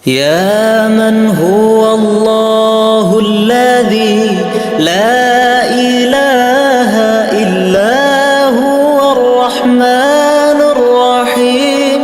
يا من هو الله الذي لا إله إلا هو الرحمن الرحيم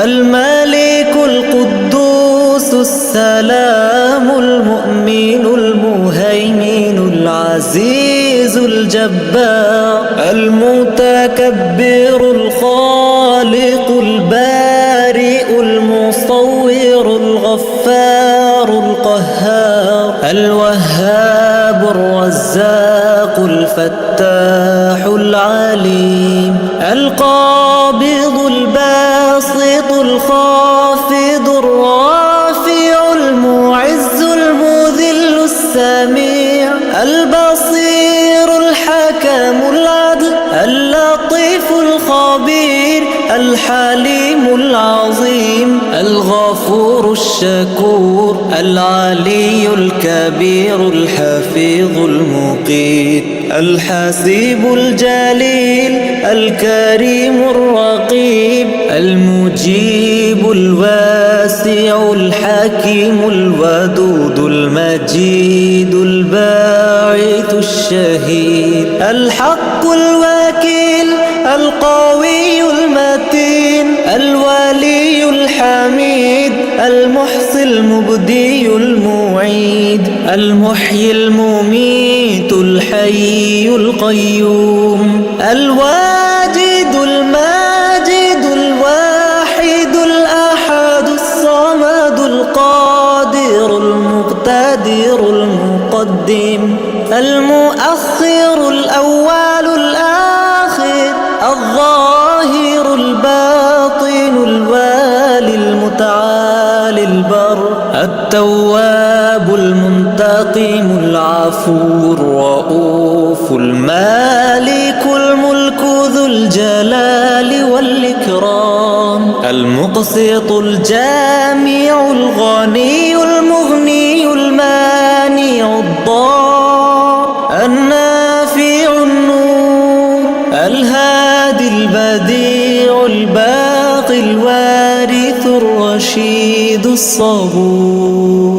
الملك القدوس السلام المؤمن المهيمن العزيز الجبار المتكبر الخالق البارئ المصور الغفار القهار الوهاب الرزاق الفتاح العليم القابض الباسط الخافض الرافع المعز المذل السميع البصير الحكم العدل اللطيف الخبير الحليم العظيم الغفور الشكور العلي الكبير الحفيظ المقيت الحسيب الجليل الكريم الرقيب المجيب الواسع الحكيم الودود المجيد الباعث الشهيد الحق الوكيل القوي المتين الولي الحميد المحصي المبدي المعيد المحيي المميت الحي القيوم الواجد الماجد الواحد الأحد الصمد القادر المقتدر المقدم المؤخر الأول الآخر الظاهر الباطن الوالي المتعالي البر التواب المنتقم العفو الرؤوف المالك الملك ذو الجلال والإكرام المقسط الجامع الغني المغني المانع الضار النافع النور الهادي البديع الباقي الوارث الرشيد الصبور.